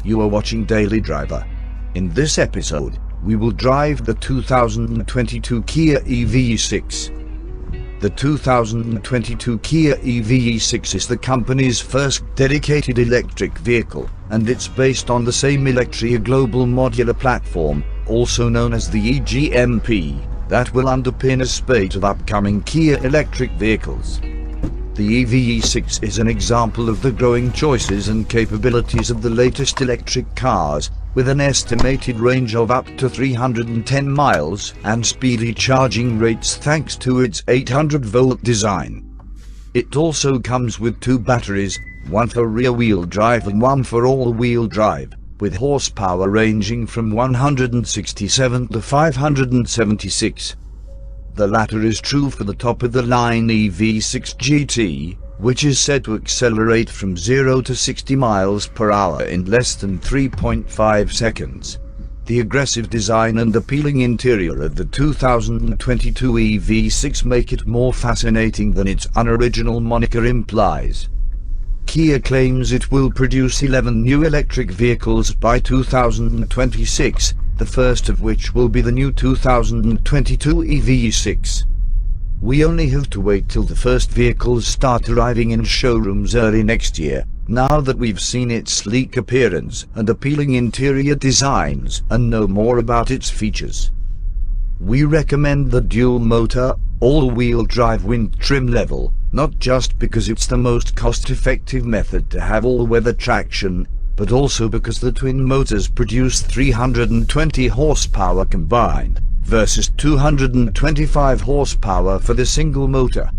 You are watching Daily Driver. In this episode, we will drive the 2022 Kia EV6. The 2022 Kia EV6 is the company's first dedicated electric vehicle, and it's based on the same Electric-Global Modular Platform, also known as the E-GMP, that will underpin a spate of upcoming Kia electric vehicles. The EV6 is an example of the growing choices and capabilities of the latest electric cars, with an estimated range of up to 310 miles and speedy charging rates thanks to its 800-volt design. It also comes with two batteries, one for rear-wheel drive and one for all-wheel drive, with horsepower ranging from 167 to 576. The latter is true for the top-of-the-line EV6 GT, which is said to accelerate from 0 to 60 miles per hour in less than 3.5 seconds. The aggressive design and appealing interior of the 2022 EV6 make it more fascinating than its unoriginal moniker implies. Kia claims it will produce 11 new electric vehicles by 2026, the first of which will be the new 2022 EV6. We only have to wait till the first vehicles start arriving in showrooms early next year, now that we've seen its sleek appearance and appealing interior designs and know more about its features. We recommend the dual-motor, all-wheel drive wind trim level, not just because it's the most cost-effective method to have all-weather traction, but also because the twin motors produce 320 horsepower combined, versus 225 horsepower for the single motor.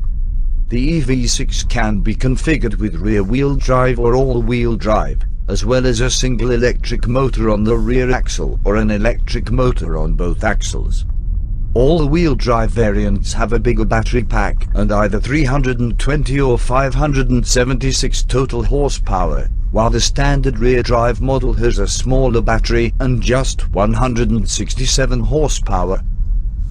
The EV6 can be configured with rear-wheel drive or all-wheel drive, as well as a single electric motor on the rear axle or an electric motor on both axles. All-wheel drive variants have a bigger battery pack and either 320 or 576 total horsepower, while the standard rear drive model has a smaller battery and just 167 horsepower.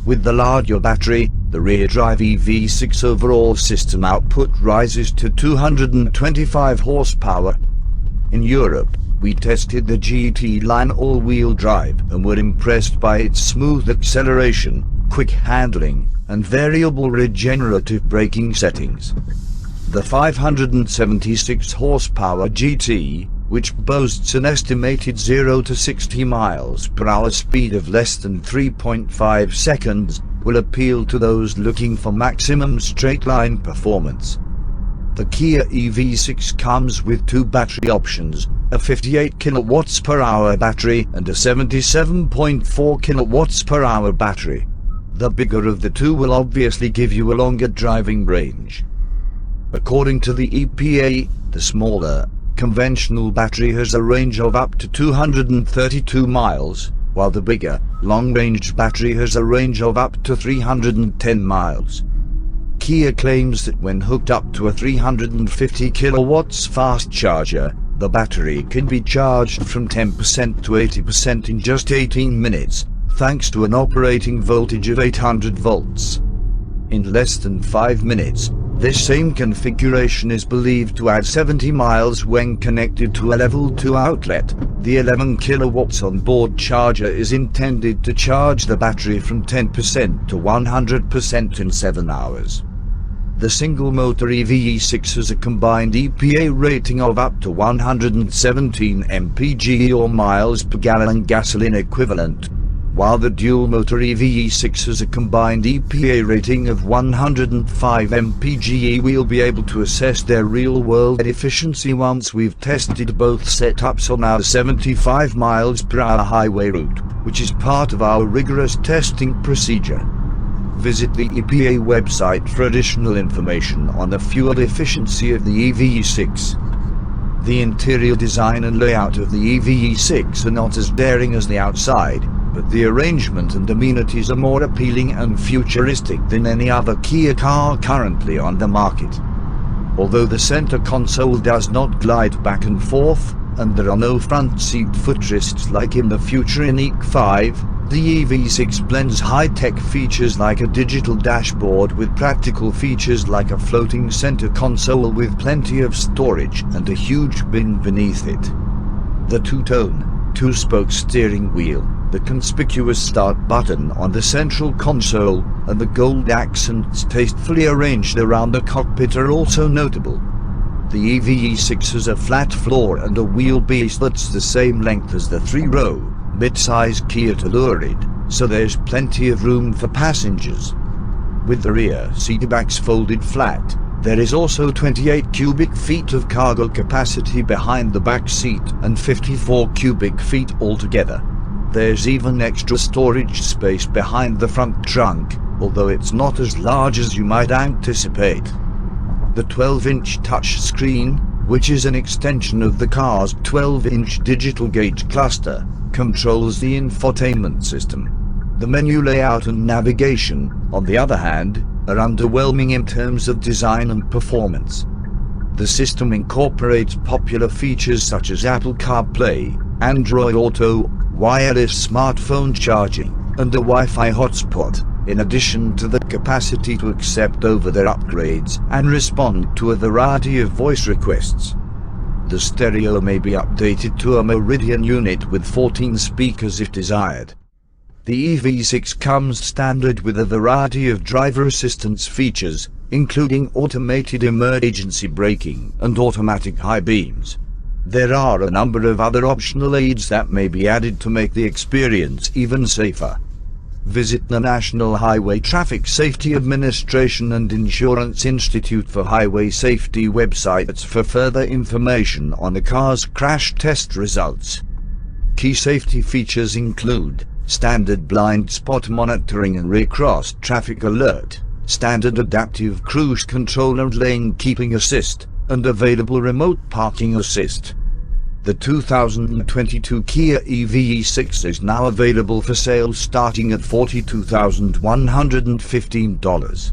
With the larger battery, the rear drive EV6 overall system output rises to 225 horsepower. In Europe, we tested the GT line all-wheel drive and were impressed by its smooth acceleration, quick handling, and variable regenerative braking settings. The 576 horsepower GT, which boasts an estimated 0 to 60 miles per hour speed of less than 3.5 seconds, will appeal to those looking for maximum straight-line performance. The Kia EV6 comes with two battery options, a 58 kilowatts per hour battery and a 77.4 kilowatts per hour battery. The bigger of the two will obviously give you a longer driving range. According to the EPA, the smaller, conventional battery has a range of up to 232 miles, while the bigger, long-range battery has a range of up to 310 miles. Kia claims that when hooked up to a 350 kilowatts fast charger, the battery can be charged from 10% to 80% in just 18 minutes, thanks to an operating voltage of 800 volts. In less than 5 minutes, this same configuration is believed to add 70 miles when connected to a level 2 outlet. The 11 kilowatts onboard charger is intended to charge the battery from 10% to 100% in 7 hours. The single-motor EV6 has a combined EPA rating of up to 117 mpg or miles per gallon gasoline equivalent, while the dual-motor EV6 has a combined EPA rating of 105 mpg. We'll be able to assess their real-world efficiency once we've tested both setups on our 75 miles per hour highway route, which is part of our rigorous testing procedure. Visit the EPA website for additional information on the fuel efficiency of the EV6. The interior design and layout of the EV6 are not as daring as the outside, but the arrangement and amenities are more appealing and futuristic than any other Kia car currently on the market. Although the center console does not glide back and forth, and there are no front seat footrests like in the future in EQ5, the EV6 blends high-tech features like a digital dashboard with practical features like a floating center console with plenty of storage and a huge bin beneath it. The two-tone, two-spoke steering wheel, the conspicuous start button on the central console, and the gold accents tastefully arranged around the cockpit are also notable. The EV6 has a flat floor and a wheelbase that's the same length as the three-row, mid-size Kia Telluride, so there's plenty of room for passengers. With the rear seatbacks folded flat, there is also 28 cubic feet of cargo capacity behind the back seat and 54 cubic feet altogether. There's even extra storage space behind the front trunk, although it's not as large as you might anticipate. The 12-inch touchscreen, which is an extension of the car's 12-inch digital gauge cluster, controls the infotainment system. The menu layout and navigation, on the other hand, are underwhelming in terms of design and performance. The system incorporates popular features such as Apple CarPlay, Android Auto, wireless smartphone charging, and a Wi-Fi hotspot, in addition to the capacity to accept over-the-air upgrades and respond to a variety of voice requests. The stereo may be updated to a Meridian unit with 14 speakers if desired. The EV6 comes standard with a variety of driver assistance features, including automated emergency braking and automatic high beams. There are a number of other optional aids that may be added to make the experience even safer. Visit the National Highway Traffic Safety Administration and Insurance Institute for Highway Safety websites for further information on the car's crash test results. Key safety features include standard blind spot monitoring and rear cross traffic alert, standard adaptive cruise control and lane keeping assist, and available remote parking assist. The 2022 Kia EV6 is now available for sale starting at $42,115.